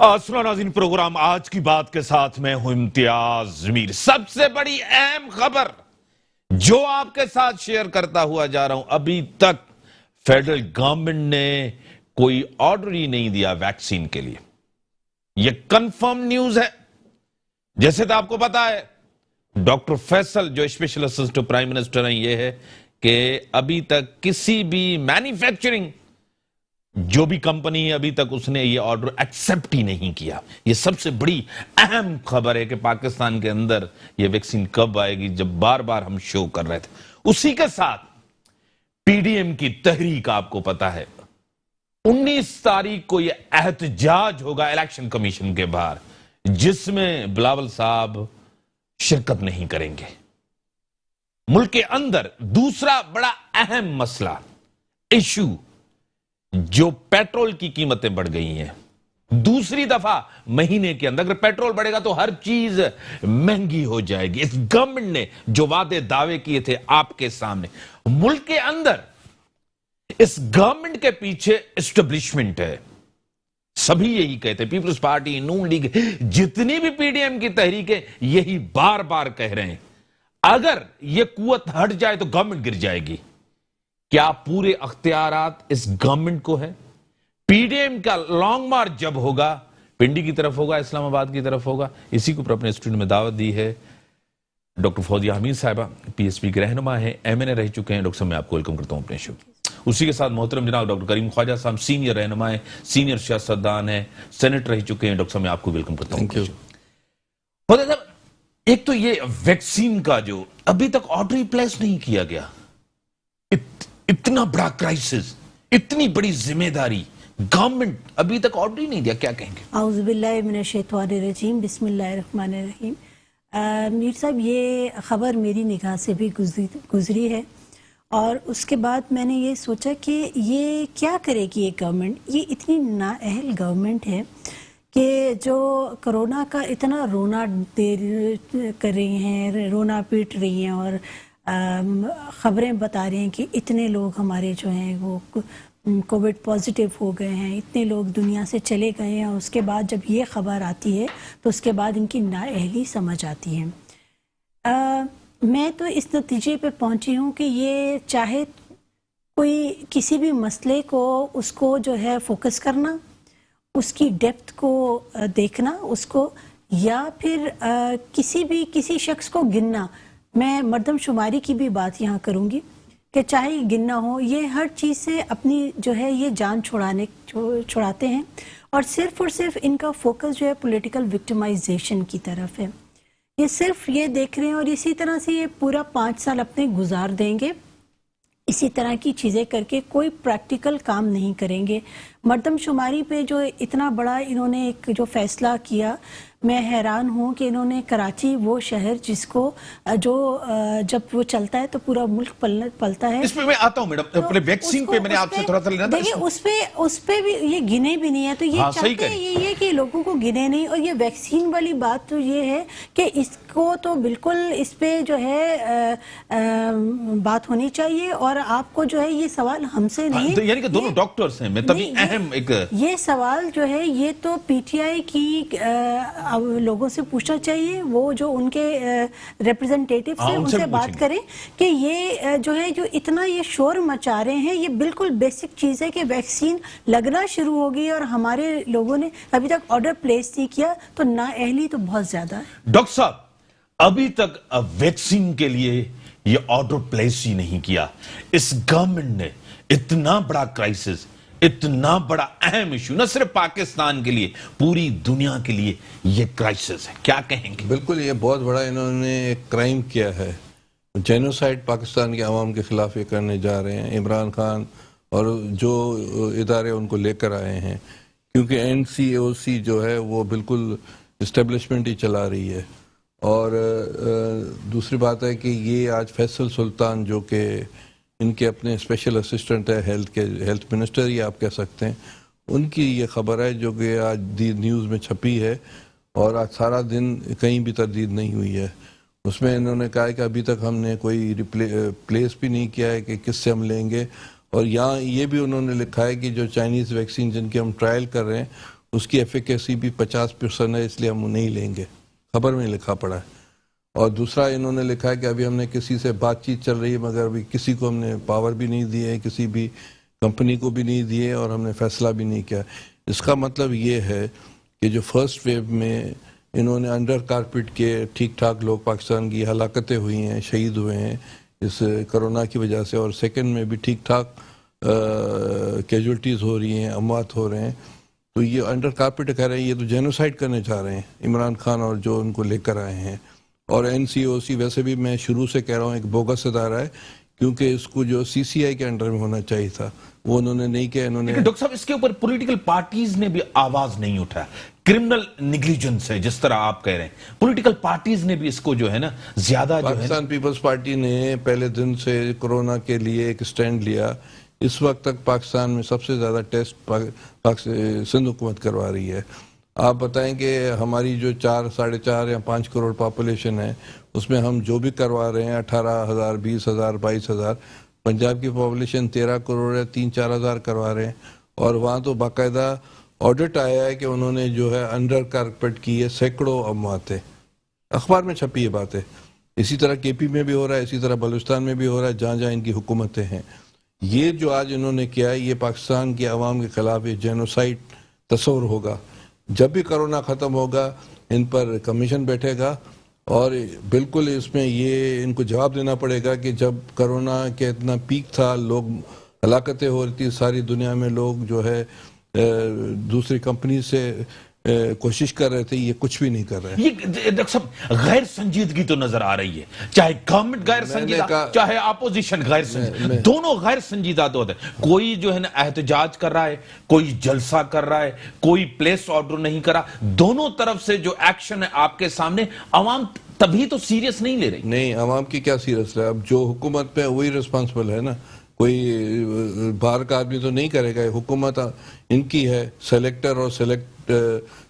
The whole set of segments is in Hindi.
सुना नाज़रीन, प्रोग्राम आज की बात के साथ मैं हूं इम्तियाज मीर। सबसे बड़ी अहम खबर जो आपके साथ शेयर करता हुआ जा रहा हूं, अभी तक फेडरल गवर्नमेंट ने कोई ऑर्डर ही नहीं दिया वैक्सीन के लिए। यह कंफर्म न्यूज है। जैसे तो आपको पता है, डॉक्टर फैसल जो स्पेशल असिस्टेंट प्राइम मिनिस्टर हैं, यह है कि अभी तक किसी भी मैन्युफैक्चरिंग जो भी कंपनी है, अभी तक उसने ये ऑर्डर एक्सेप्ट ही नहीं किया। ये सबसे बड़ी अहम खबर है कि पाकिस्तान के अंदर ये वैक्सीन कब आएगी, जब बार बार हम शो कर रहे थे। उसी के साथ पीडीएम की तहरीक, आपको पता है 19 तारीख को ये एहतजाज होगा इलेक्शन कमीशन के बाहर, जिसमें बिलावल साहब शिरकत नहीं करेंगे। मुल्क के अंदर दूसरा बड़ा अहम मसला इशू, जो पेट्रोल की कीमतें बढ़ गई हैं। दूसरी दफा महीने के अंदर अगर पेट्रोल बढ़ेगा तो हर चीज महंगी हो जाएगी। इस गवर्नमेंट ने जो वादे दावे किए थे आपके सामने, मुल्क के अंदर इस गवर्नमेंट के पीछे एस्टेब्लिशमेंट है। सभी यही कहते, पीपल्स पार्टी, नून लीग, जितनी भी पीडीएम की तहरीकें यही बार बार कह रहे हैं, अगर यह कुव्वत हट जाए तो गवर्नमेंट गिर जाएगी। क्या पूरे अख्तियारात इस गवर्नमेंट को है? पीडीएम का लॉन्ग मार्च जब होगा, पिंडी की तरफ होगा, इस्लामाबाद की तरफ होगा। इसी को अपने स्टूडियो में दावत दी है डॉक्टर फौजिया हमीद साहिबा, पीएसपी के रहनुमा है, एमएनए रह चुके हैं। डॉक्टर साहब, मैं आपको वेलकम करता हूं अपने शो। उसी के साथ मोहतरम जनाब डॉक्टर करीम ख्वाजा साहब, सीनियर रहनुमा है, सीनियर सियासतदान है, सेनेटर रह चुके हैं। डॉक्टर साहब, मैं आपको वेलकम करता हूं। फौजिया साहब, एक तो ये वैक्सीन का जो अभी तक ऑर्डर ही प्लेस नहीं किया गया, इतना बड़ा क्राइसिस, इतनी बड़ी जिम्मेदारी, गवर्नमेंट अभी तक ऑर्डर ही नहीं दिया, क्या कहेंगे? आउज़ुबिल्लाहि मिनश्शैतानिर्रजीम, बिस्मिल्लाहिर्रहमानिर्रहीम। मीर साहब, ये खबर मेरी निगाह से भी गुजरी है और उसके बाद मैंने ये सोचा कि ये क्या करेगी ये गवर्नमेंट। ये इतनी नाअहल गवर्नमेंट है कि जो कोरोना का इतना रोना कर रही हैं, रोना पीट रही हैं और ख़बरें बता रहे हैं कि इतने लोग हमारे जो हैं वो कोविड पॉजिटिव हो गए हैं, इतने लोग दुनिया से चले गए हैं। और उसके बाद जब ये ख़बर आती है तो उसके बाद इनकी नाअहली समझ आती है। मैं तो इस नतीजे पे पहुंची हूँ कि ये चाहे कोई किसी भी मसले को, उसको जो है फोकस करना, उसकी डेप्थ को देखना उसको, या फिर किसी शख्स को गिनना। मैं मर्दमशुमारी की भी बात यहाँ करूँगी कि चाहे गिनना हो, ये हर चीज़ से अपनी जो है ये जान छुड़ाते हैं और सिर्फ इनका फोकस जो है पॉलिटिकल विक्टिमाइजेशन की तरफ है। ये सिर्फ ये देख रहे हैं और इसी तरह से ये पूरा 5 साल अपने गुजार देंगे, इसी तरह की चीज़ें करके कोई प्रैक्टिकल काम नहीं करेंगे। मर्दमशुमारी पे जो इतना बड़ा इन्होंने एक जो फैसला किया, मैं हैरान हूँ कि इन्होंने कराची, वो शहर जिसको जो जब वो चलता है तो पूरा मुल्क पलता है। इस पे मैं आता हूँ मैडम, अपने वैक्सीन पे मैंने आपसे थोड़ा सा लेना था। देखिए, उस पे भी ये गिने भी नहीं है, तो ये चाहते हैं ये कि लोगों को गिने नहीं। और ये वैक्सीन वाली बात तो ये है कि इसको तो बिल्कुल इस पे जो है बात होनी चाहिए और आपको जो है ये सवाल हमसे नहीं, तो यानी कि दोनों डॉक्टर्स हैं, मैं तभी अहम एक ये सवाल जो है ये तो पीटीआई की लोगों से पूछना चाहिए, वो जो उनके रिप्रेजेंटेटिव हैं उनसे बात करें कि ये जो है जो इतना ये शोर मचा रहे हैं, ये बिल्कुल बेसिक चीज़ है कि वैक्सीन लगना शुरू हो गई और हमारे लोगों ने अभी तक ऑर्डर प्लेस नहीं किया, तो नाअहली तो बहुत ज्यादा है। डॉक्टर साहब, अभी तक वैक्सीन के लिए ये ऑर्डर प्लेस ही नहीं किया। इस गवर्नमेंट ने इतना बड़ा क्राइसिस, इतना बड़ा अहम इशू, न सिर्फ पाकिस्तान के लिए, पूरी दुनिया के लिए ये क्राइसिस है, क्या कहेंगे? बिल्कुल, ये बहुत बड़ा इन्होंने क्राइम किया है। जेनोसाइड पाकिस्तान के अवाम के खिलाफ ये करने जा रहे हैं। इमरान खान और जो इदारे उनको लेकर आए हैं, क्योंकि NCOC जो है वो बिल्कुल इस्टेब्लिशमेंट ही चला रही है। और दूसरी बात है कि ये आज फैसल सुल्तान, जो कि इनके अपने स्पेशल असिस्टेंट है, हेल्थ मिनिस्टर ही आप कह सकते हैं, उनकी ये खबर है जो कि आज दी न्यूज़ में छपी है और आज सारा दिन कहीं भी तरदीद नहीं हुई है। उसमें इन्होंने कहा है कि अभी तक हमने कोई प्लेस भी नहीं किया है कि किससे हम लेंगे। और यहाँ ये भी उन्होंने लिखा है कि जो चाइनीज़ वैक्सीन जिनकी हम ट्रायल कर रहे हैं उसकी एफिकेसी भी 50% है, इसलिए हम नहीं लेंगे। खबर में लिखा पड़ा है। और दूसरा इन्होंने लिखा है कि अभी हमने किसी से बातचीत चल रही है, मगर अभी किसी को हमने पावर भी नहीं दी है, किसी भी कंपनी को भी नहीं दिए, और हमने फैसला भी नहीं किया। इसका मतलब ये है कि जो फर्स्ट वेव में इन्होंने अंडर कारपेट के ठीक ठाक लोग पाकिस्तान की हलाकतें हुई हैं, शहीद हुए हैं इस कोरोना की वजह से, और सेकंड में भी ठीक ठाक कैजुअल्टीज़ हो रही हैं, अमवात हो रहे हैं, तो ये अंडर कारपेट कह रहे हैं ये तो जेनोसाइड करने चाह रहे हैं इमरान खान और जो उनको लेकर आए हैं। और एनसीओसी वैसे भी मैं शुरू से कह रहा हूँ एक बोगस इदारा है, क्योंकि इसको जो सीसीआई के अंडर में होना चाहिए था वो उन्होंने नहीं किया। इन्होंने डॉक्टर साहब इसके ऊपर पॉलिटिकल पार्टीज ने भी आवाज नहीं उठाया। क्रिमिनल निग्लिजेंस है जिस तरह आप कह रहे हैं, पॉलिटिकल पार्टीज ने भी इसको जो है ना ज्यादा जो है। पाकिस्तान पीपल्स पार्टी ने पहले दिन से कोरोना के लिए एक स्टैंड लिया। इस वक्त तक पाकिस्तान में सबसे ज्यादा टेस्ट सिंध हुकूमत करवा रही है। आप बताएं कि हमारी जो 4, 4.5 या 5 करोड़ पॉपुलेशन है, उसमें हम जो भी करवा रहे हैं 18,000, 20,000, 22,000। पंजाब की पॉपुलेशन 13 करोड़ है, 3-4 हज़ार करवा रहे हैं। और वहाँ तो बाकायदा ऑडिट आया है कि उन्होंने जो है अंडर कारपेट की है सैकड़ों अमवातें, अखबार में छपी है बातें। इसी तरह केपी में भी हो रहा है, इसी तरह बलूचिस्तान में भी हो रहा है, जहाँ जहाँ इनकी हुकूमतें हैं। ये जो आज इन्होंने किया है, ये पाकिस्तान की आवाम के खिलाफ ये जेनोसाइड तस्वर होगा। जब भी कोरोना ख़त्म होगा इन पर कमीशन बैठेगा, और बिल्कुल इसमें ये इनको जवाब देना पड़ेगा कि जब कोरोना के इतना पीक था, लोग हलाकतें हो रही थी, सारी दुनिया में लोग जो है दूसरी कंपनी से कोशिश कर रहे थे, ये कुछ भी नहीं कर रहे हैं। ये डॉक्टर साहब गैर संजीदगी तो नजर आ रही है, चाहे गवर्नमेंट गैर संजीदा चाहे अपोजिशन गैर संजीदा, दोनों गैर संजीदा तो होते हैं। कोई जो है ना एहतजाज कर रहा है, कोई जलसा कर रहा है, कोई प्लेस ऑर्डर नहीं करा, दोनों तरफ से जो एक्शन है आपके सामने, अवाम तभी तो सीरियस नहीं ले रही। नहीं, अवाम की क्या सीरियस है? अब जो हुकूमत पे वही रिस्पॉन्सिबल है ना, कोई बाहर का आदमी तो नहीं करेगा। हुकूमत इनकी है, सेलेक्टर और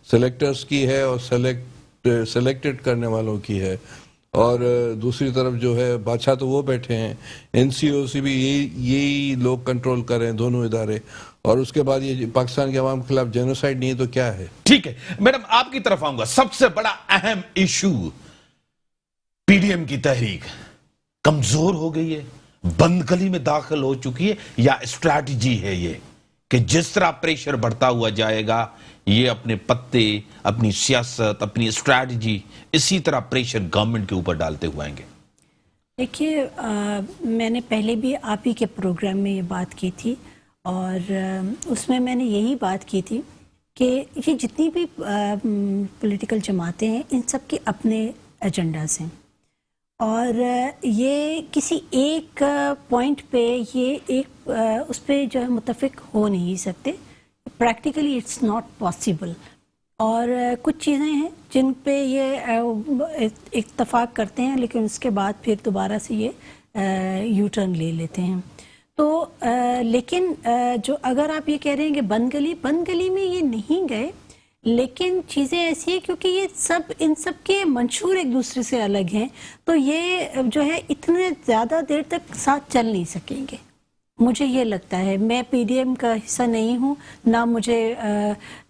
सेलेक्टर्स की है, और सेलेक्टेड करने वालों की है। और दूसरी तरफ जो है बादशाह तो वो बैठे हैं, एनसीओसी भी यही लोग कंट्रोल कर रहे हैं, दोनों इदारे। और उसके बाद ये पाकिस्तान के अवाम के खिलाफ जेनोसाइड नहीं है तो क्या है? ठीक है मैडम, आपकी तरफ आऊंगा। सबसे बड़ा अहम इशू, पीडीएम की तहरीक कमजोर हो गई है, बंद गली में दाखिल हो चुकी है, या स्ट्रैटेजी है ये कि जिस तरह प्रेशर बढ़ता हुआ जाएगा, ये अपने पत्ते, अपनी सियासत, अपनी स्ट्रैटेजी इसी तरह प्रेशर गवर्नमेंट के ऊपर डालते हुए आएंगे? देखिए, मैंने पहले भी आप ही के प्रोग्राम में ये बात की थी, और उसमें मैंने यही बात की थी कि ये जितनी भी पॉलिटिकल जमातें हैं, इन सब के अपने एजेंडास हैं, और ये किसी एक पॉइंट पे ये एक उस पर जो है मुत्तफिक हो नहीं सकते। Practically it's not possible. और कुछ चीज़ें हैं जिन पे ये इत्तफाक करते हैं, लेकिन उसके बाद फिर दोबारा से ये यू टर्न ले लेते हैं। तो लेकिन जो अगर आप ये कह रहे हैं कि बंद गली में ये नहीं गए, लेकिन चीज़ें ऐसी हैं क्योंकि ये सब इन सब के मंशूर एक दूसरे से अलग हैं, तो ये जो है इतने ज़्यादा देर तक साथ चल नहीं सकेंगे, मुझे ये लगता है। मैं पीडीएम का हिस्सा नहीं हूँ, ना मुझे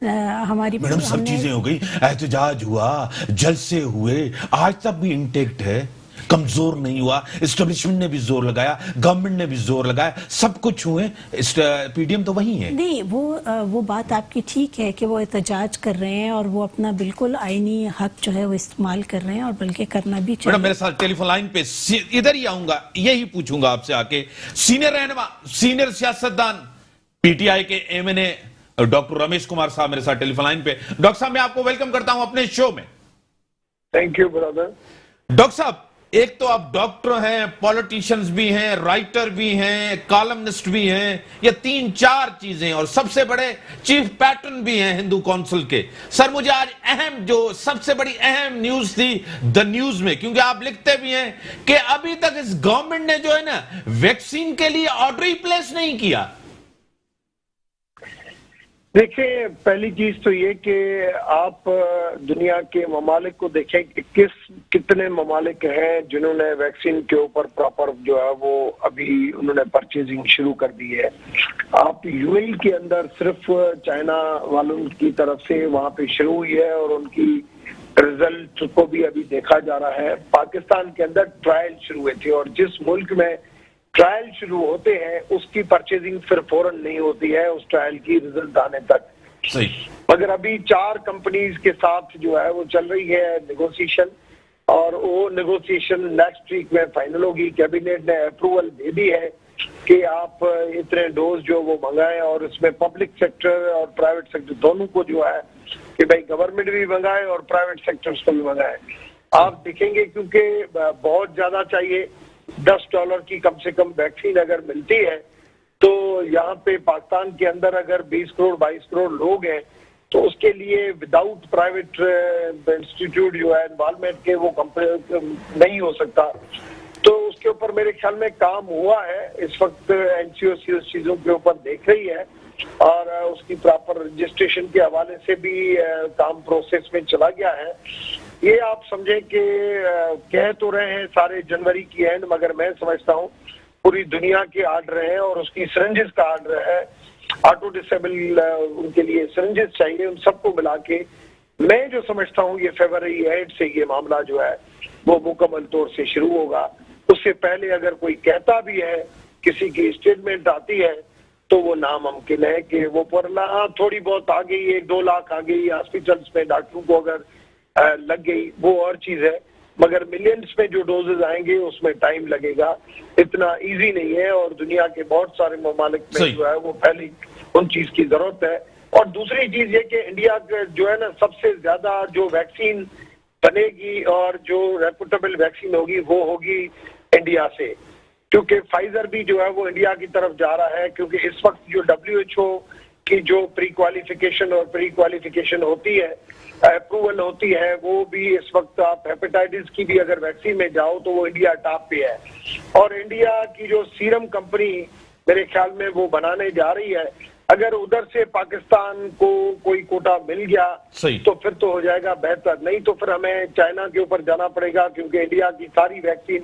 हमारी मैडम सब चीजें हो गई, एहतजाज हुआ, जलसे हुए, आज तक भी इंटेक्ट है, कमजोर नहीं हुआ। एस्टेब्लिशमेंट ने भी जोर लगाया, गवर्नमेंट ने भी जोर लगाया, सब कुछ हुए, पीडीएम तो वही है। नहीं, वो बात आपकी ठीक है कि वो एहतजाज कर रहे हैं, और वो अपना बिल्कुल आईनी हक जो है वो इस्तेमाल कर रहे हैं, और बल्कि करना भी चाहिए। मैडम मेरे साथ टेलीफोन लाइन पे इधर ही आऊंगा, यही पूछूंगा आपसे आके। सीनियर रहनुमा, सीनियर सियासतदान, पीटीआई के एमएनए डॉक्टर रमेश कुमार साहब मेरे साथ टेलीफोन लाइन पे। डॉक्टर साहब मैं आपको वेलकम करता हूं अपने शो में। Thank you brother. डॉक्टर साहब, एक तो आप डॉक्टर हैं, पॉलिटिशियंस भी हैं, राइटर भी हैं, कॉलमनिस्ट भी हैं, ये 3-4 चीजें, और सबसे बड़े चीफ पैटर्न भी हैं हिंदू काउंसिल के। सर मुझे आज जो सबसे बड़ी अहम न्यूज थी द न्यूज में, क्योंकि आप लिखते भी हैं कि अभी तक इस गवर्नमेंट ने जो है ना वैक्सीन के लिए ऑर्डर ही प्लेस नहीं किया। देखिए, पहली चीज तो ये कि आप दुनिया के ममालिक को देखें कि कितने ममालिक हैं जिन्होंने वैक्सीन के ऊपर प्रॉपर जो है वो अभी उन्होंने परचेजिंग शुरू कर दी है। आप यूएई के अंदर सिर्फ चाइना वालों की तरफ से वहां पे शुरू हुई है और उनकी रिजल्ट को भी अभी देखा जा रहा है। पाकिस्तान के अंदर ट्रायल शुरू हुए थे और जिस मुल्क में ट्रायल शुरू होते हैं उसकी परचेजिंग फिर फौरन नहीं होती है उस ट्रायल की रिजल्ट आने तक। सही। मगर अभी 4 कंपनीज के साथ जो है वो चल रही है नेगोशिएशन और वो नेगोशिएशन नेक्स्ट वीक में फाइनल होगी। कैबिनेट ने अप्रूवल दे दी है कि आप इतने डोज जो वो मंगाएं और इसमें पब्लिक सेक्टर और प्राइवेट सेक्टर दोनों को जो है कि भाई गवर्नमेंट भी मंगाए और प्राइवेट सेक्टर्स को भी मंगाए। आप देखेंगे क्योंकि बहुत ज्यादा चाहिए, $10 की कम से कम वैक्सीन अगर मिलती है तो यहाँ पे पाकिस्तान के अंदर अगर 20 करोड़ 22 करोड़ लोग हैं तो उसके लिए विदाउट प्राइवेट इंस्टीट्यूट जो है इन्वॉल्वमेंट के वो नहीं हो सकता। तो उसके ऊपर मेरे ख्याल में काम हुआ है। इस वक्त एनसीओसी उस चीजों के ऊपर देख रही है और उसकी प्रॉपर रजिस्ट्रेशन के हवाले से भी काम प्रोसेस में चला गया है। ये आप समझें कि कह तो रहे हैं सारे जनवरी की एंड, मगर मैं समझता हूँ पूरी दुनिया के आर्डर हैं और उसकी सिरिंजेस का आर्डर है। ऑटो डिसेबल उनके लिए सिरिंजेस चाहिए, उन सबको मिला के मैं जो समझता हूँ ये फरवरी 8 से ये मामला जो है वो मुकम्मल तौर से शुरू होगा। उससे पहले अगर कोई कहता भी है, किसी की स्टेटमेंट आती है तो वो नामुमकिन है कि वो पर थोड़ी बहुत आ गई, 1-2 लाख आ गई हॉस्पिटल्स में डॉक्टरों को अगर लग गई वो और चीज है, मगर मिलियंस में जो डोजेज आएंगे उसमें टाइम लगेगा। इतना इजी नहीं है और दुनिया के बहुत सारे ममालिक में जो है वो पहले उन चीज की जरूरत है। और दूसरी चीज ये कि इंडिया जो है ना सबसे ज्यादा जो वैक्सीन बनेगी और जो रेपुटेबल वैक्सीन होगी वो होगी इंडिया से, क्योंकि फाइजर भी जो है वो इंडिया की तरफ जा रहा है। क्योंकि इस वक्त जो WHO की जो प्री क्वालिफिकेशन होती है, अप्रूवल होती है, वो भी इस वक्त आप हेपेटाइटिस की भी अगर वैक्सीन में जाओ तो वो इंडिया टॉप पे है। और इंडिया की जो सीरम कंपनी मेरे ख्याल में वो बनाने जा रही है, अगर उधर से पाकिस्तान को कोई कोटा मिल गया तो फिर तो हो जाएगा बेहतर, नहीं तो फिर हमें चाइना के ऊपर जाना पड़ेगा। क्योंकि इंडिया की सारी वैक्सीन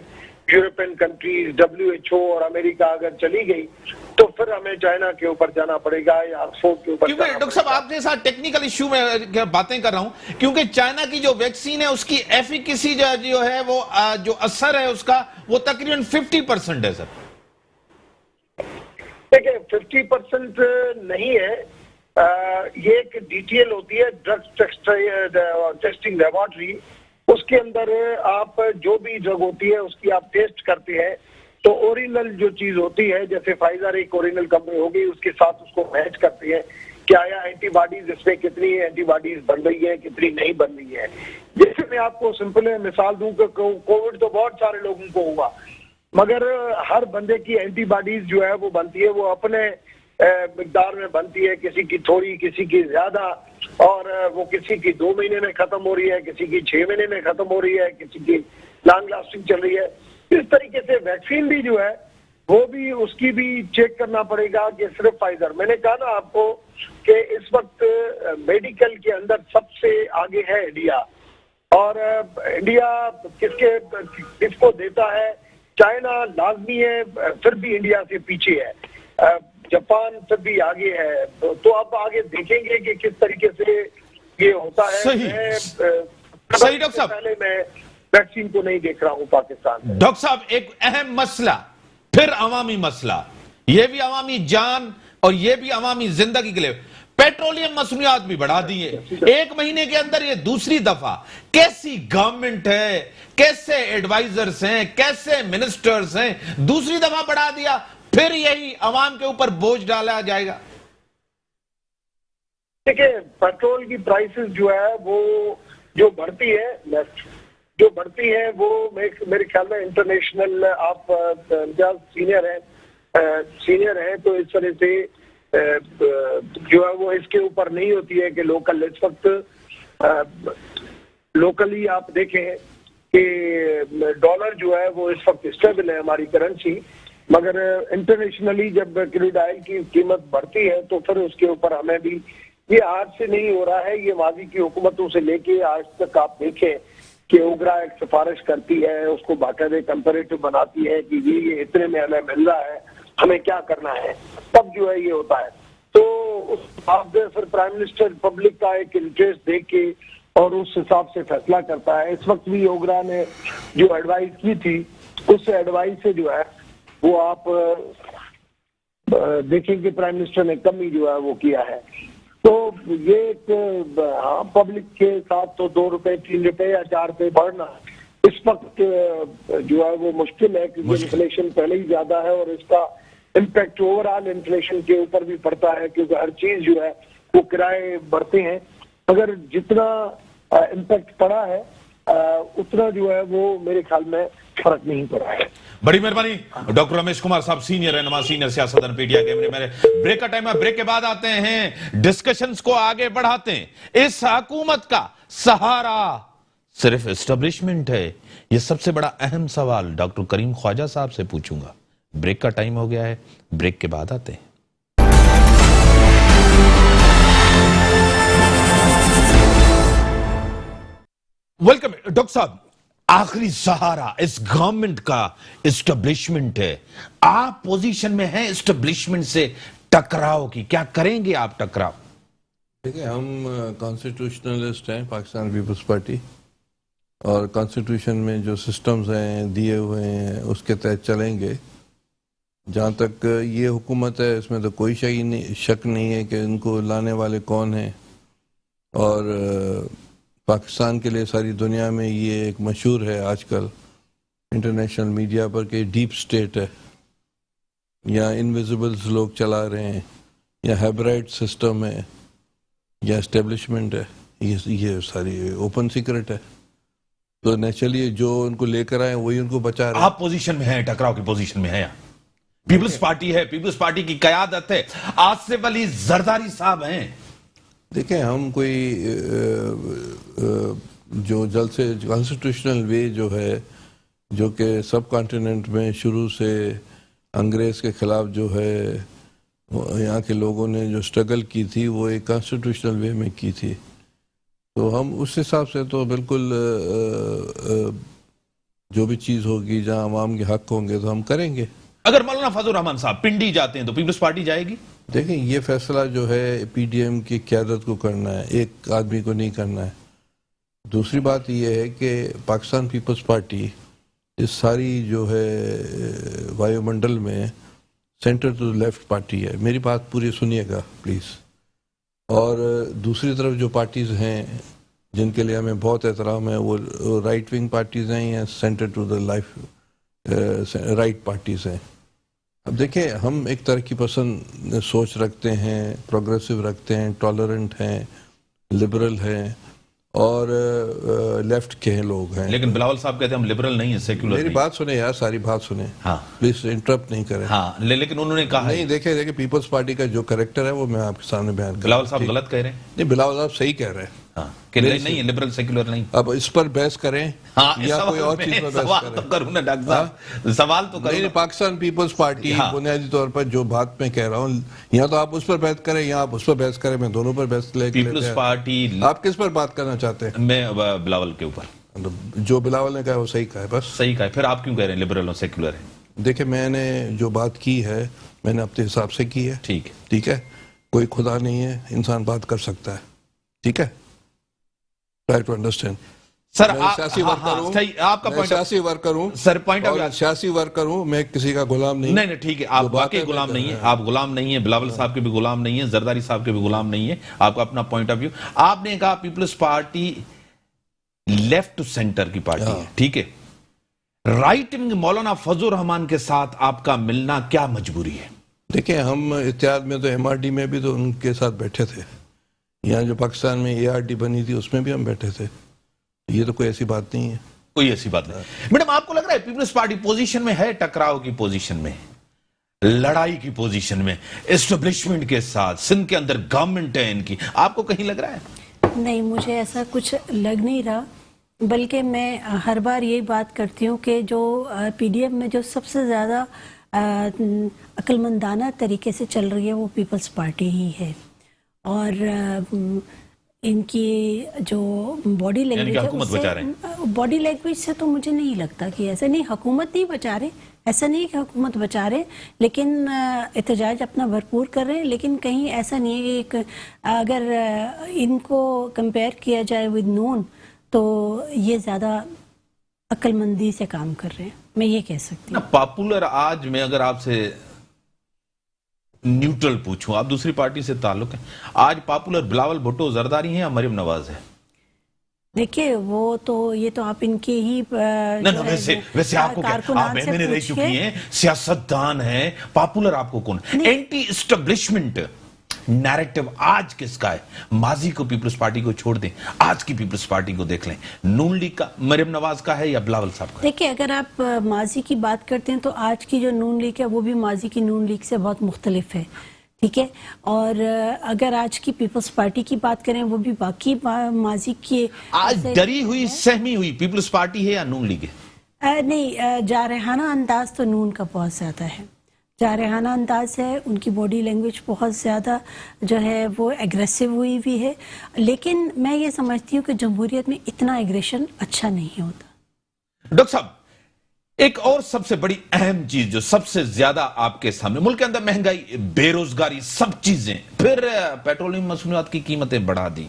यूरोपियन कंट्रीज, WHO और अमेरिका अगर चली गई तो फिर हमें चाइना के ऊपर जाना पड़ेगा या ऑक्सफोर्ड के ऊपर। क्योंकि डॉक्टर साहब आपके साथ टेक्निकल इश्यू में बातें कर रहा हूं, क्योंकि चाइना की जो वैक्सीन है उसकी एफिकेसी जो है वो जो असर है उसका वो तकरीबन 50% है सर। देखिए 50% नहीं है, ये एक DTL होती है, ड्रग टेस्टिंग लेबोरेटरी। उसके अंदर आप जो भी ड्रग होती है उसकी आप टेस्ट करते हैं तो ओरिजिनल जो चीज होती है, जैसे फाइजर एक ओरिजिनल कंपनी होगी, उसके साथ उसको मैच करते हैं कि आया एंटीबॉडीज इसमें कितनी एंटीबॉडीज बन रही है, कितनी नहीं बन रही है। जैसे मैं आपको सिंपल मिसाल दूं कि कोविड तो बहुत सारे लोगों को हुआ, मगर हर बंदे की एंटीबॉडीज जो है वो बनती है, वो अपने मिकदार में बनती है, किसी की थोड़ी, किसी की ज्यादा, और वो किसी की 2 महीने में खत्म हो रही है, किसी की 6 महीने में खत्म हो रही है, किसी की लॉन्ग लास्टिंग चल रही है। इस तरीके से वैक्सीन भी जो है वो भी उसकी भी चेक करना पड़ेगा कि सिर्फ फाइजर। मैंने कहा ना आपको कि इस वक्त मेडिकल के अंदर सबसे आगे है इंडिया, और इंडिया किसको देता है, चाइना लाजमी है, फिर भी इंडिया से पीछे है, जापान फिर भी आगे है। तो अब आगे देखेंगे कि किस तरीके से ये होता है। सही डॉक्टर साहब, पहले मैं वैक्सीन को नहीं देख रहा हूं पाकिस्तान में। डॉक्टर साहब एक अहम मसला, फिर अवामी मसला, ये भी अवामी जान और ये भी अवामी जिंदगी के लिए, पेट्रोलियम मसनूयात भी बढ़ा दिए 1 महीने के अंदर, ये दूसरी दफा। कैसी गवर्नमेंट है, कैसे एडवाइजर्स हैं, कैसे मिनिस्टर्स हैं, दूसरी दफा बढ़ा दिया, फिर यही अवाम के ऊपर बोझ डाला जाएगा। देखिए पेट्रोल की प्राइसेस जो है वो जो बढ़ती है वो मेरे ख्याल में इंटरनेशनल, आप सीनियर हैं तो इस तरह से जो है वो इसके ऊपर नहीं होती है कि लोकल। इस वक्त लोकली आप देखें कि डॉलर जो है वो इस वक्त स्टेबल है हमारी करेंसी, मगर इंटरनेशनली जब क्रूड ऑयल की कीमत बढ़ती है तो फिर उसके ऊपर हमें भी ये आज से नहीं हो रहा है, ये माजी की हुकूमतों से लेके आज तक आप देखें कि ओगरा एक सिफारिश करती है, उसको बाकायदे कंपेरेटिव बनाती है कि ये इतने में हमें मिल रहा है, हमें क्या करना है, तब जो है ये होता है। तो उस हिसाब से फिर प्राइम मिनिस्टर पब्लिक का एक इंटरेस्ट देख के और उस हिसाब से फैसला करता है। इस वक्त भी ओगरा ने जो एडवाइस की थी, उस एडवाइस से जो है वो आप देखेंगे प्राइम मिनिस्टर ने कम ही जो है वो किया है। तो ये एक हाँ, पब्लिक के साथ तो 2 रुपए 3 रुपए या 4 रुपए बढ़ना इस वक्त जो है वो मुश्किल है, क्योंकि इन्फ्लेशन पहले ही ज्यादा है और इसका इम्पैक्ट ओवरऑल इन्फ्लेशन के ऊपर भी पड़ता है, क्योंकि हर चीज जो है वो किराए बढ़ते हैं। अगर जितना इम्पैक्ट पड़ा है उतना जो है वो मेरे ख्याल में फर्क नहीं पड़ा है। बड़ी मेहरबानी डॉक्टर रमेश कुमार साहब, सीनियर रहनुमा, सीनियर सियासतदान पीटीआई के। मेरे ब्रेक का टाइम है, ब्रेक के बाद आते हैं, डिस्कशंस को आगे बढ़ाते हैं। इस हुकूमत का सहारा सिर्फ एस्टेब्लिशमेंट है, यह सबसे बड़ा अहम सवाल डॉक्टर करीम ख्वाजा साहब से पूछूंगा। ब्रेक का टाइम हो गया है, ब्रेक के बाद आते हैं। वेलकम डॉक्टर साहब। आखिरी सहारा इस गवर्नमेंट का एस्टेब्लिशमेंट है। आप पोजीशन में हैं एस्टेब्लिशमेंट से टकराव की, क्या करेंगे आप टकराव? देखिए, हम कॉन्स्टिट्यूशनलिस्ट हैं, पाकिस्तान पीपल्स पार्टी, और कॉन्स्टिट्यूशन में जो सिस्टम्स हैं दिए हुए हैं उसके तहत चलेंगे। जहाँ तक ये हुकूमत है इसमें तो कोई शक नहीं है कि इनको लाने वाले कौन हैं, और पाकिस्तान के लिए सारी दुनिया में ये एक मशहूर है आजकल इंटरनेशनल मीडिया पर कि डीप स्टेट है, या इनविजिबल्स लोग चला रहे हैं, या हाइब्रिड सिस्टम है, या एस्टेब्लिशमेंट है। ये सारी ओपन सीक्रेट है। तो नेचुरली जो उनको लेकर आए वही उनको बचा रहे हैं। आप पोजीशन में हैं, टकराव की पोजीशन में हैं। पीपल्स पार्टी है, पीपल्स पार्टी की कयादत है, आसिफ अली जरदारी साहब हैं। देखें, हम कोई जो जल्द से कॉन्स्टिट्यूशनल वे जो है, जो कि सब कॉन्टिनेंट में शुरू से अंग्रेज़ के ख़िलाफ़ जो है यहाँ के लोगों ने जो स्ट्रगल की थी वो एक कॉन्स्टिट्यूशनल वे में की थी। तो हम उस हिसाब से तो बिल्कुल जो भी चीज़ होगी जहाँ अवाम के हक होंगे तो हम करेंगे। अगर मौलाना फजल रहमान साहब पिंडी जाते हैं तो पीपल्स पार्टी जाएगी? देखें, ये फैसला जो है पीडीएम की क़यादत को करना है, एक आदमी को नहीं करना है। दूसरी बात ये है कि पाकिस्तान पीपल्स पार्टी इस सारी जो है वायुमंडल में सेंटर टू लेफ्ट पार्टी है। मेरी बात पूरी सुनिएगा प्लीज़। और दूसरी तरफ जो पार्टीज़ हैं जिनके लिए हमें बहुत एहतराम है, वो राइट विंग पार्टीज़ हैं या centre to the life right parties हैं। अब देखें, हम एक तरक्की पसंद सोच रखते हैं, प्रोग्रेसिव रखते हैं, टॉलरेंट हैं, लिबरल हैं, और लेफ्ट के लोग हैं। लेकिन बिलावल साहब कहते हैं हम लिबरल नहीं है, सेक्युलर। मेरी बात सुने यार, सारी बात सुने। हाँ प्लीज इंटरप्ट नहीं करें। हाँ, लेकिन उन्होंने कहा नहीं, देखे पीपल्स पार्टी का जो कैरेक्टर है वो मैं आपके सामने बयान कर। बिलावल साहब गलत कह रहे हैं? नहीं, बिलावल साहब सही कह रहे हैं। हाँ, कि नहीं है लिबरल सेक्युलर नहीं। अब इस पर बहस करें हाँ, या कोई और चीज पर बहस सवाल करें? तो करूं ना डॉक्टर साहब, सवाल तो करूं। नहीं, पाकिस्तान पीपल्स पार्टी हाँ। बुनियादी तौर पर जो बात मैं कह रहा हूँ, यहाँ तो आप उस पर बहस करें, यहाँ आप उस पर बहस करें, मैं दोनों पर बहस लेके पीपल्स पार्टी, आप किस पर बात करना चाहते हैं? मैं बिलावल के ऊपर। जो बिलावल ने कहा वो सही कहा है, बस सही कहा है। फिर आप क्यों कह रहे हैं लिबरल और सेक्युलर है? देखिए, मैंने जो बात की है मैंने अपने हिसाब से की है। ठीक है, ठीक है, कोई खुदा नहीं है, इंसान बात कर सकता है। ठीक है, ट्राई टू अंडरस्टैंड। सर सियासी वर्कर हूं, आपका पॉइंट, सियासी वर्कर हूं सर, पॉइंट ऑफ सियासी वर्कर हूं, मैं किसी का गुलाम नहीं। नहीं, ठीक है, आप वाकई गुलाम नहीं है, आप गुलाम नहीं है, बिलावल साहब के भी गुलाम नहीं है, जरदारी साहब के भी गुलाम नहीं है, आपका अपना पॉइंट ऑफ व्यू। आपने कहा peoples party left to centre की पार्टी है, ठीक है। राइट विंग मौलाना फजल रहमान के साथ आपका मिलना क्या मजबूरी है? देखिए, हम इत्तेहाद में तो एमआरडी में भी तो उनके साथ बैठे थे, यहाँ जो पाकिस्तान में एआरडी बनी थी उसमें भी हम बैठे थे। ये तो कोई ऐसी बात नहीं है। कोई ऐसी बात नहीं। मैडम, आपको लग रहा है पीपल्स पार्टी पोजीशन में है, टकराव की पोजीशन में, लड़ाई की पोजीशन में, एस्टेब्लिशमेंट के साथ? सिंध के अंदर गवर्नमेंट है इनकी, आपको कहीं लग रहा है? नहीं, मुझे ऐसा कुछ लग नहीं रहा, बल्कि मैं हर बार यही बात करती हूँ कि जो पीडीएम में जो सबसे ज़्यादा अक्लमंदाना तरीके से चल रही है वो पीपल्स पार्टी ही है। और इनकी जो बॉडी लैंग्वेज है हुकूमत बचा रहे हैं। बॉडी लैंग्वेज से तो मुझे नहीं लगता कि ऐसा नहीं, हुकूमत नहीं बचा रहे, ऐसा नहीं कि हुकूमत बचा रहे, लेकिन एहतजाज अपना भरपूर कर रहे हैं। लेकिन कहीं ऐसा नहीं है कि अगर इनको कंपेयर किया जाए विद नून तो ये ज़्यादा अक्लमंदी से काम कर रहे हैं, मैं ये कह सकती ना। हूँ। पॉपुलर आज मैं अगर आपसे न्यूट्रल पूछूं, आप दूसरी पार्टी से ताल्लुक है, आज पॉपुलर बिलावल भुट्टो जरदारी हैं या मरियम नवाज है? देखिए वो तो ये तो आप इनके ही वैसे आपको आप मैंने रह चुकी हैं, सियासतदान हैं, पॉपुलर आपको कौन? एंटी एस्टेब्लिशमेंट नैरेटिव आज किसका है? माजी को पीपल्स पार्टी को छोड़ दें, आज की पीपल्स पार्टी को देख लें, नून लीग का, मरियम नवाज का है या बिलावल साहब का? देखिए अगर आप माजी की बात करते हैं तो आज की जो नून लीग है वो भी माजी की नून लीग से बहुत मुख्तलिफ है, ठीक है। और अगर आज की पीपल्स पार्टी की बात करें वो भी बाकी माजी की आज डरी हुई सहमी हुई पीपल्स पार्टी है या नून लीग है? नहीं, जारहाना अंदाज तो नून का बहुत ज्यादा है, जारहाना अंदाज है, उनकी बॉडी लैंग्वेज बहुत ज़्यादा जो है वो एग्रेसिव हुई भी है। लेकिन मैं ये समझती हूँ कि जमहूरियत में इतना एग्रेशन अच्छा नहीं होता। डॉक्टर साहब, एक और सबसे बड़ी अहम चीज जो सबसे ज्यादा आपके सामने, मुल्क के अंदर महंगाई, बेरोजगारी, सब चीजें, फिर पेट्रोलियम मसनूआत की कीमतें बढ़ा दी,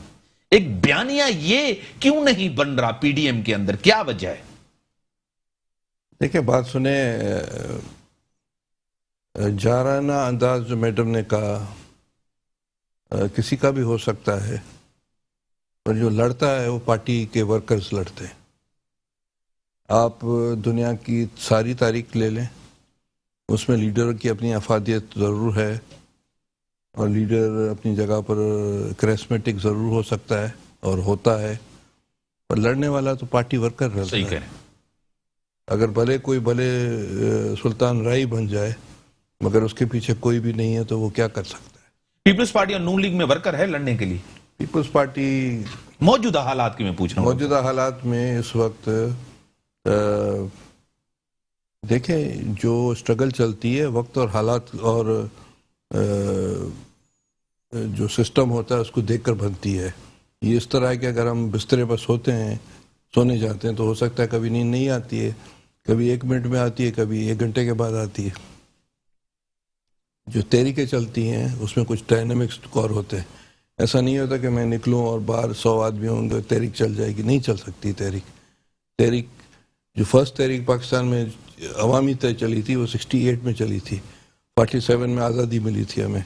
एक बयानिया ये क्यों नहीं बन रहा पीडीएम के अंदर, क्या वजह है? देखिए बात सुने, जाराना अंदाज जो मैडम ने कहा किसी का भी हो सकता है, और जो लड़ता है वो पार्टी के वर्कर्स लड़ते हैं। आप दुनिया की सारी तारीख ले लें, उसमें लीडर की अपनी अफादियत ज़रूर है और लीडर अपनी जगह पर करिस्मेटिक ज़रूर हो सकता है और होता है, पर लड़ने वाला तो पार्टी वर्कर रहता सही है। कह रहे हैं। अगर भले सुल्तान राई बन जाए मगर उसके पीछे कोई भी नहीं है तो वो क्या कर सकता है? पीपल्स पार्टी और नून लीग में वर्कर है लड़ने के लिए? पीपल्स पार्टी मौजूदा हालात की मैं पूछ रहा हूं। मौजूदा हालात में इस वक्त देखें जो स्ट्रगल चलती है, वक्त और हालात और जो सिस्टम होता है उसको देखकर बनती है। ये इस तरह है कि अगर हम बिस्तरे पर सोने जाते हैं तो हो सकता है कभी नींद नहीं आती है, कभी 1 मिनट में आती है, कभी 1 घंटे के बाद आती है। जो तहरीकें चलती हैं उसमें कुछ डायनामिक्स और होते हैं। ऐसा नहीं होता कि मैं निकलूं और बाहर 100 आदमी होंगे तहरीक चल जाएगी, नहीं चल सकती तहरीक। जो फर्स्ट तहरीक पाकिस्तान में अवामी तय चली थी वो 68 में चली थी, 47 में आज़ादी मिली थी हमें,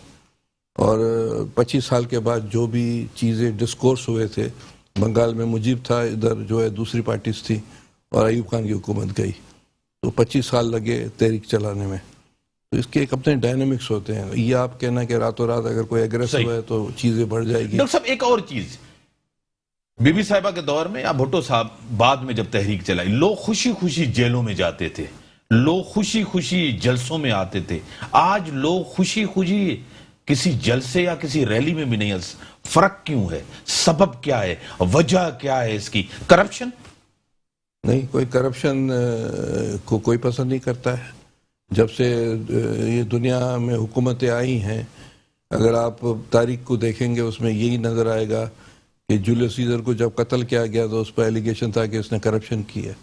और 25 साल के बाद जो भी चीज़ें डिस्कोर्स हुए थे, बंगाल में मुजीब था, इधर जो है दूसरी पार्टीज थी और अयूब खान की हुकूमत गई, तो 25 साल लगे तहरीक चलाने में। तो इसके एक अपने डायनामिक्स होते हैं। ये आप कहना कि रातों रात अगर कोई एग्रेसिव है तो चीजें बढ़ जाएगी। डॉक्टर साहब एक और चीज, बीबी साहिबा के दौर में या भुट्टो साहब बाद में जब तहरीक चलाई, लोग खुशी खुशी जेलों में जाते थे, लोग खुशी खुशी जलसों में आते थे। आज लोग खुशी खुशी किसी जलसे या किसी रैली में भी नहीं। फर्क क्यों है? सबब क्या है? वजह क्या है इसकी? करप्शन? नहीं, कोई करप्शन को कोई पसंद नहीं करता है। जब से ये दुनिया में हुकूमतें आई हैं, अगर आप तारीख को देखेंगे उसमें यही नज़र आएगा कि जूलियस सीजर को जब कत्ल किया गया तो उस पर एलिगेशन था कि इसने करप्शन की है।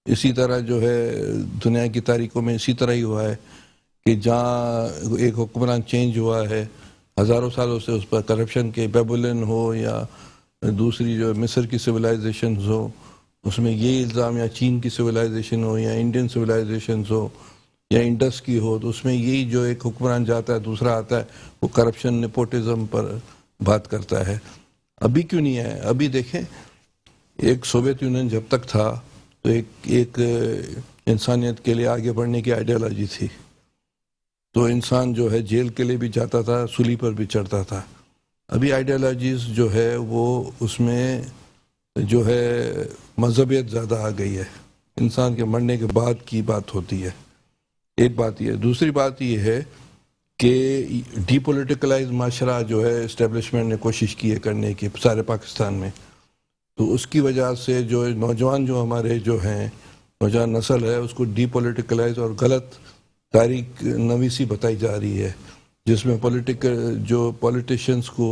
इसी तरह जो है दुनिया की तारीखों में इसी तरह ही हुआ है कि जहाँ एक हुक्मरान चेंज हुआ है, हज़ारों सालों से उस पर करप्शन के, बेबुलिन हो या दूसरी जो मिस्र की सिविलाइजेशन हो उसमें ये इल्ज़ाम, या चीन की सिविलाइजेशन हो या इंडियन सिविलाइजेशन हो या इंडस की हो, तो उसमें यही जो एक हुक्मरान जाता है दूसरा आता है, वो करप्शन नेपोटिज्म पर बात करता है। अभी क्यों नहीं है? अभी देखें, एक सोवियत यूनियन जब तक था तो एक इंसानियत के लिए आगे बढ़ने की आइडियोलॉजी थी, तो इंसान जो है जेल के लिए भी जाता था, सूली पर भी चढ़ता था। अभी आइडियोलॉजीज जो है वो उसमें जो है मजहबियत ज़्यादा आ गई है, इंसान के मरने के बाद की बात होती है। एक बात ये, दूसरी बात ये है कि डीपोलिटिकलाइज माशरा जो है इस्टेब्लिशमेंट ने कोशिश की है करने की सारे पाकिस्तान में, तो उसकी वजह से जो नौजवान जो हमारे जो हैं, नौजवान नस्ल है, उसको डीपोलिटिकलाइज और गलत तारीख नवीसी बताई जा रही है। जिसमें जो पॉलिटिशियंस को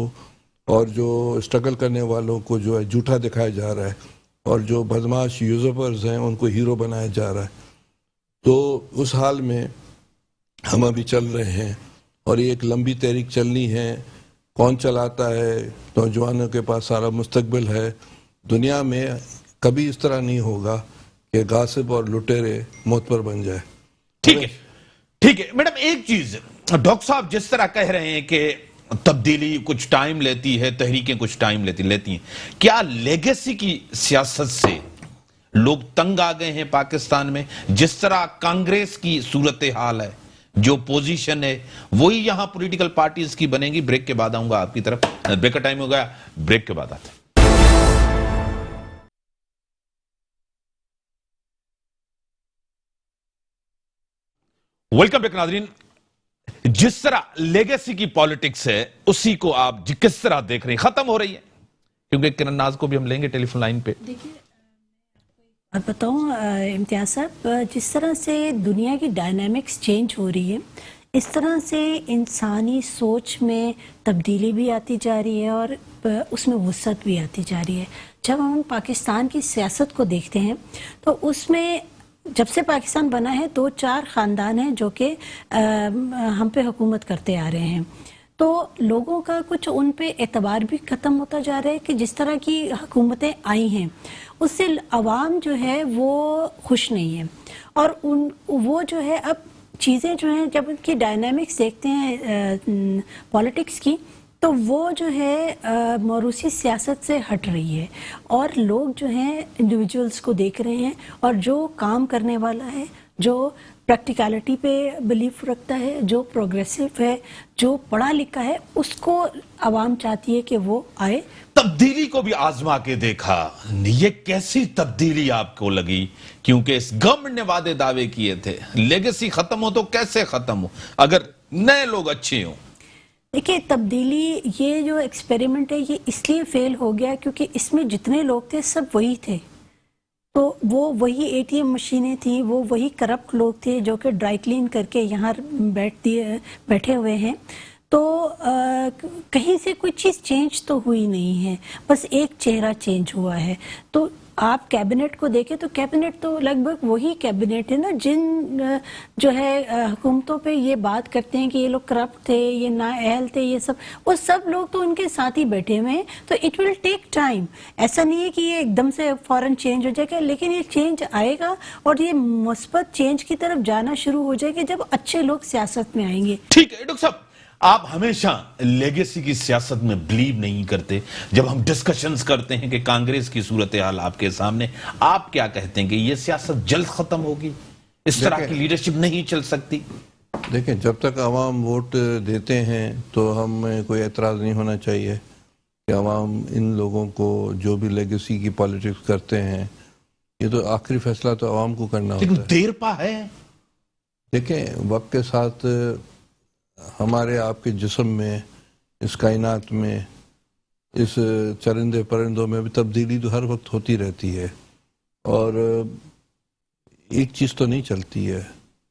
और जो स्ट्रगल करने वालों को जो है झूठा दिखाया जा रहा है, और जो बदमाश यूजर्स हैं उनको हीरो बनाया जा रहा है। तो उस हाल में हम अभी चल रहे हैं, और ये एक लंबी तहरीक चलनी है। कौन चलाता है? नौजवानों के पास सारा मुस्तकबिल है। दुनिया में कभी इस तरह नहीं होगा कि गासिब और लुटेरे मोहतबर बन जाए। ठीक है, ठीक है मैडम। एक चीज डॉक्टर साहब जिस तरह कह रहे हैं कि तब्दीली कुछ टाइम लेती है, तहरीकें कुछ टाइम लेती हैं, क्या लेगेसी की सियासत से लोग तंग आ गए हैं पाकिस्तान में? जिस तरह कांग्रेस की सूरत हाल है, जो पोजीशन है, वही यहां पॉलिटिकल पार्टीज की बनेगी? ब्रेक के बाद आऊंगा आपकी तरफ। ब्रेक का टाइम हो गया, ब्रेक के बाद आते हैं। वेलकम बैक नाज़रीन। जिस तरह लेगेसी की पॉलिटिक्स है, उसी को आप किस तरह देख रहे हैं? खत्म हो रही है, क्योंकि किरण नाज को भी हम लेंगे टेलीफोन लाइन पे। देखिए, और बताऊं इम्तियाज साहब, जिस तरह से दुनिया की डायनामिक्स चेंज हो रही है, इस तरह से इंसानी सोच में तब्दीली भी आती जा रही है और उसमें वुसअत भी आती जा रही है। जब हम पाकिस्तान की सियासत को देखते हैं तो उसमें जब से पाकिस्तान बना है 2-4 ख़ानदान हैं जो कि हम पे हुकूमत करते आ रहे हैं। तो लोगों का कुछ उन पे एतबार भी ख़त्म होता जा रहा है कि जिस तरह की हुकूमतें आई हैं उससे अवाम जो है वो खुश नहीं है। और वो जो है अब चीज़ें जो हैं, जब उनकी डायनामिक्स देखते हैं पॉलिटिक्स की, तो वो जो है मौरूसी सियासत से हट रही है और लोग जो हैं इंडिविजुअल्स को देख रहे हैं, और जो काम करने वाला है, जो प्रैक्टिकलिटी पे बिलीफ रखता है, जो प्रोग्रेसिव है, जो पढ़ा लिखा है, उसको आवाम चाहती है कि वो आए। तब्दीली को भी आजमा के देखा, ये कैसी तब्दीली आपको लगी? क्योंकि इस गवर्नमेंट ने वादे दावे किए थे, लेगेसी खत्म हो तो कैसे खत्म हो अगर नए लोग अच्छे हों? देखिए, तब्दीली ये जो एक्सपेरिमेंट है ये इसलिए फेल हो गया क्योंकि इसमें जितने लोग थे सब वही थे। तो वो वही एटीएम मशीनें थी, वो वही करप्ट लोग थे जो कि ड्राई क्लीन करके यहाँ बैठे हुए हैं। तो कहीं से कोई चीज़ चेंज तो हुई नहीं है, बस एक चेहरा चेंज हुआ है। तो आप कैबिनेट को देखें तो कैबिनेट तो लगभग वही कैबिनेट है ना जिन जो है हुकूमतों पे ये बात करते हैं कि ये लोग करप्ट थे, ये नाअहल थे, ये सब, वो सब लोग तो उनके साथ ही बैठे हुए हैं। तो इट विल टेक टाइम। ऐसा नहीं है कि ये एकदम से फौरन चेंज हो जाएगा, लेकिन ये चेंज आएगा और ये मुस्बत चेंज की तरफ जाना शुरू हो जाएगा जब अच्छे लोग सियासत में आएंगे। ठीक है डॉक्टर साहब, आप हमेशा लेगेसी की सियासत में बिलीव नहीं करते। जब हम डिस्कशंस करते हैं कि कांग्रेस की सूरत हाल आपके सामने, आप क्या कहते हैं कि यह सियासत जल्द खत्म होगी? इस तरह की लीडरशिप नहीं चल सकती? देखें, जब तक आवाम वोट देते हैं तो हमें कोई एतराज़ नहीं होना चाहिए कि आवाम इन लोगों को जो भी लेगेसी की पॉलिटिक्स करते हैं, ये तो आखिरी फैसला तो आवाम को करना होता है। देर पा है। देखें, वक्त के साथ हमारे आपके जिस्म में, इस कायनात में, इस चरिंदे परिंदों में भी तब्दीली तो हर वक्त होती रहती है, और एक चीज़ तो नहीं चलती है।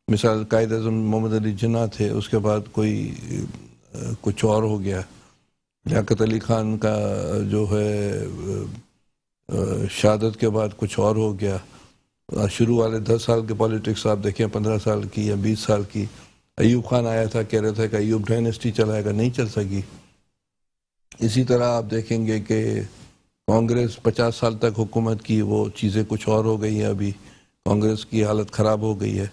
मिसाल कायद-ए-आज़म मोहम्मद अली जिन्ना थे, उसके बाद कोई कुछ और हो गया। लियाकत अली खान का जो है शहादत के बाद कुछ और हो गया। शुरू वाले 10 साल के पॉलिटिक्स आप देखें 15 साल की या 20 साल की। अयूब खान आया था, कह रहा था कि अयूब डायनेस्टी चलाएगा, नहीं चल सकी। इसी तरह आप देखेंगे कि कांग्रेस 50 साल तक हुकूमत की, वो चीज़ें कुछ और हो गई हैं। अभी कांग्रेस की हालत ख़राब हो गई है।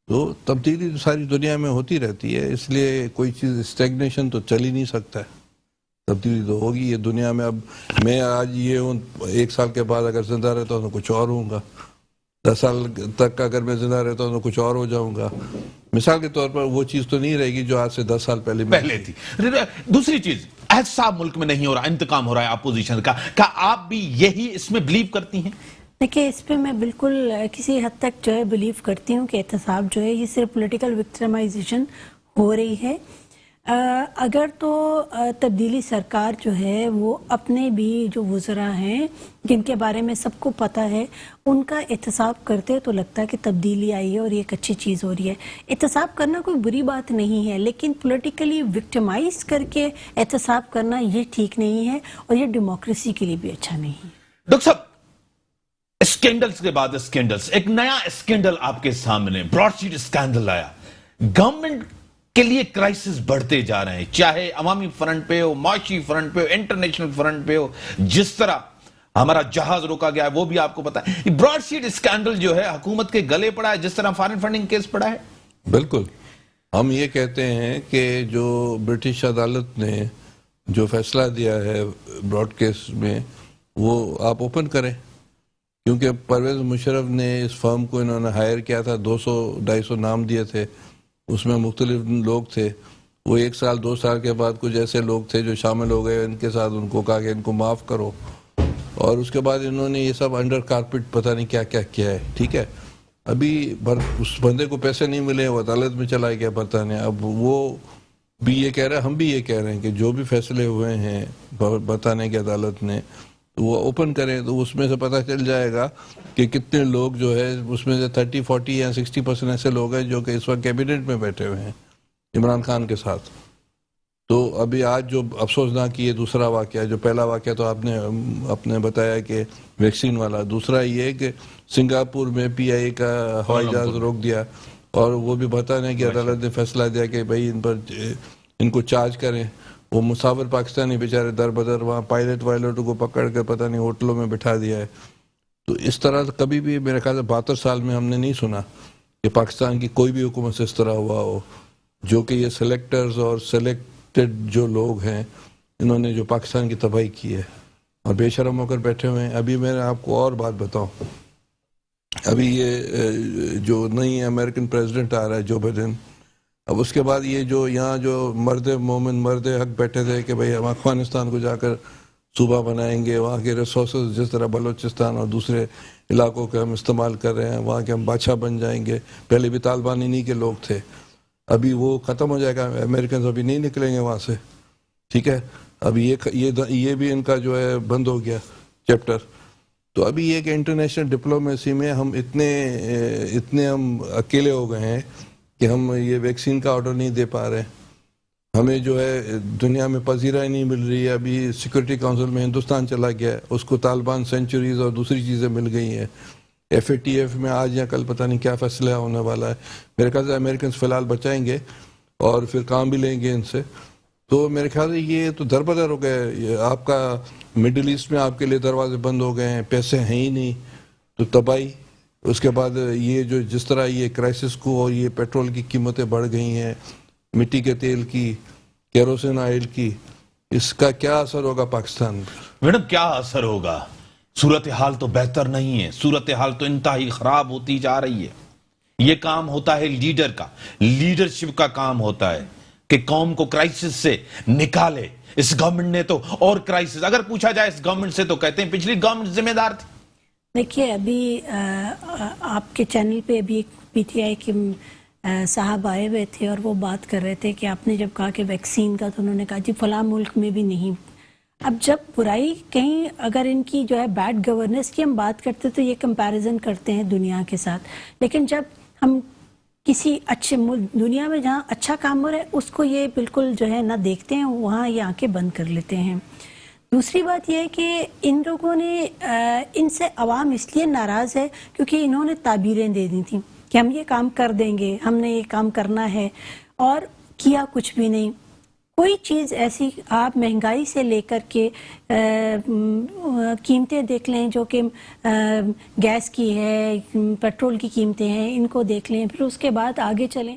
तो तब्दीली तो सारी दुनिया में होती रहती है, इसलिए कोई चीज़ स्टैग्नेशन तो चल ही नहीं सकता है। तब्दीली तो होगी ये दुनिया में। अब मैं आज ये हूँ, 1 साल के बाद अगर जिंदा रहता हूँ तो कुछ और होऊंगा। 10 साल तक अगर मैं जिंदा रहता हूँ तो कुछ और हो जाऊंगा। मिसाल के तौर पर वो चीज़ तो नहीं रहेगी जो आज से 10 साल पहले थी। दूसरी चीज, ऐसा मुल्क में नहीं हो रहा, इंतकाम हो रहा है अपोजिशन का। क्या आप भी यही इसमें बिलीव करती हैं? देखिए, इस पे मैं बिल्कुल किसी हद तक जो है बिलीव करती हूँ कि एहतसाब जो है ये सिर्फ पॉलिटिकल विक्टिमाइजेशन हो रही है। अगर तो तब्दीली सरकार जो है वो अपने भी जो वज़रा हैं जिनके बारे में सबको पता है उनका एहतसाब करते तो लगता है कि तब्दीली आई है और ये एक अच्छी चीज़ हो रही है। एहतसाब करना कोई बुरी बात नहीं है, लेकिन पॉलिटिकली विक्टिमाइज करके एहतसाब करना ये ठीक नहीं है और ये डेमोक्रेसी के लिए भी अच्छा नहीं है। डॉक्टर साहब, स्कैंडल्स के बाद स्कैंडल्स, एक नया स्कैंडल आपके सामने, ब्रॉडशीट स्कैंडल आया। गवर्नमेंट के लिए क्राइसिस बढ़ते जा रहे हैं, चाहे अवामी फ्रंट पे हो, माशी फ्रंट पे हो, इंटरनेशनल फ्रंट पे हो। जिस तरह हमारा जहाज रोका गया है वो भी आपको पता है। ब्रॉडशीट स्कैंडल जो है हुकूमत के गले पड़ा है, जिस तरह फॉरेन फंडिंग केस पड़ा है। बिल्कुल, हम ये कहते हैं कि जो ब्रिटिश अदालत ने जो फैसला दिया है ब्रॉड केस में वो आप ओपन करें, क्योंकि परवेज मुशर्रफ ने इस फर्म को इन्होंने हायर किया था, 200-250 नाम दिए थे, उसमें मुख्तलिफ लोग थे। वो 1 साल 2 साल के बाद कुछ ऐसे लोग थे जो शामिल हो गए इनके साथ, उनको कहा कि इनको माफ़ करो, और उसके बाद इन्होंने ये सब अंडर कारपेट पता नहीं क्या क्या किया है। ठीक है, अभी उस बंदे को पैसे नहीं मिले, वो अदालत में चला गया बरतानिया। अब वो भी ये कह रहा है, हम भी ये कह रहे हैं कि जो भी फैसले हुए हैं बरतानिया की अदालत ने तो वो ओपन करें, तो उसमें से पता चल जाएगा कि कितने लोग जो है उसमें से 30-40 या 60% ऐसे लोग हैं जो कि इस वक्त कैबिनेट में बैठे हुए हैं इमरान खान के साथ। तो अभी आज जो अफसोसनाक ये दूसरा वाक़या, जो पहला वाक़या तो आपने बताया कि वैक्सीन वाला, दूसरा ये कि सिंगापुर में PIA का हवाई जहाज रोक दिया और वो भी बताने की अदालत ने फैसला दिया कि भाई इनको चार्ज करें। वो मुसाफिर पाकिस्तानी बेचारे दर बदर वहाँ पायलट वायलटों को पकड़ कर पता नहीं होटलों में बिठा दिया है। तो इस तरह कभी भी मेरे ख्याल से 72 साल में हमने नहीं सुना कि पाकिस्तान की कोई भी हुकूमत से इस तरह हुआ हो, जो कि ये सिलेक्टर्स और सिलेक्टेड जो लोग हैं इन्होंने जो पाकिस्तान की तबाही की है और बेशरम होकर बैठे हुए हैं। अभी मैं आपको और बात बताऊं, अभी ये जो नई अमेरिकन प्रेसिडेंट आ रहा है जो बाइडेन, अब उसके बाद ये जो यहाँ जो मर्द मोमिन मर्द हक बैठे थे कि भाई हम अफगानिस्तान को जाकर सूबा बनाएंगे, वहाँ के रिसोर्सेज जिस तरह बलूचिस्तान और दूसरे इलाकों के हम इस्तेमाल कर रहे हैं, वहाँ के हम बादशाह बन जाएंगे। पहले भी तालिबान इन्हीं के लोग थे, अभी वो ख़त्म हो जाएगा, अमेरिकन अभी नहीं निकलेंगे वहाँ से। ठीक है, अभी ये भी इनका जो है बंद हो गया चैप्टर। तो अभी ये कि इंटरनेशनल डिप्लोमेसी में हम इतने हम अकेले हो गए हैं कि हम ये वैक्सीन का ऑर्डर नहीं दे पा रहे हैं। हमें जो है दुनिया में पजीराई नहीं मिल रही है। अभी सिक्योरिटी काउंसिल में हिंदुस्तान चला गया है, उसको तालिबान सेंचुरीज और दूसरी चीज़ें मिल गई हैं। FATF में आज या कल पता नहीं क्या फैसला होने वाला है। मेरे ख्याल से अमेरिकन फ़िलहाल बचाएंगे और फिर काम भी लेंगे इनसे। तो मेरे ख्याल से ये तो दरबदर हो गए, आपका मिडिल ईस्ट में आपके लिए दरवाजे बंद हो गए हैं, पैसे हैं ही नहीं, तो तबाही। उसके बाद ये जो जिस तरह ये क्राइसिस को और ये पेट्रोल की कीमतें बढ़ गई हैं, मिट्टी के तेल की, केरोसिन ऑयल की, इसका क्या असर होगा पाकिस्तान पर? मैडम क्या असर होगा? सूरत हाल तो बेहतर नहीं है, सूरत हाल तो इंतहाई खराब होती जा रही है। ये काम होता है लीडर का, लीडरशिप का काम होता है कि कौम को क्राइसिस से निकाले। इस गवर्नमेंट ने तो और क्राइसिस, अगर पूछा जाए इस गवर्नमेंट से तो कहते हैं पिछली गवर्नमेंट जिम्मेदार थी। देखिए, अभी आपके चैनल पे अभी एक PTI के साहब आए हुए थे और वो बात कर रहे थे कि आपने जब कहा कि वैक्सीन का, तो उन्होंने कहा जी फलां मुल्क में भी नहीं। अब जब बुराई कहीं अगर इनकी जो है बैड गवर्नेंस की हम बात करते तो ये कंपैरिजन करते हैं दुनिया के साथ, लेकिन जब हम किसी अच्छे मुल्क दुनिया में जहाँ अच्छा काम हो रहा है उसको ये बिल्कुल जो है ना देखते हैं, वहाँ ये आंखें बंद कर लेते हैं। दूसरी बात यह है कि इन लोगों ने इनसे अवाम इसलिए नाराज़ है क्योंकि इन्होंने ताबीरें दे दी थी कि हम ये काम कर देंगे, हमने ये काम करना है, और किया कुछ भी नहीं। कोई चीज़ ऐसी, आप महंगाई से लेकर के कीमतें देख लें जो कि गैस की है, पेट्रोल की कीमतें हैं, इनको देख लें, फिर उसके बाद आगे चलें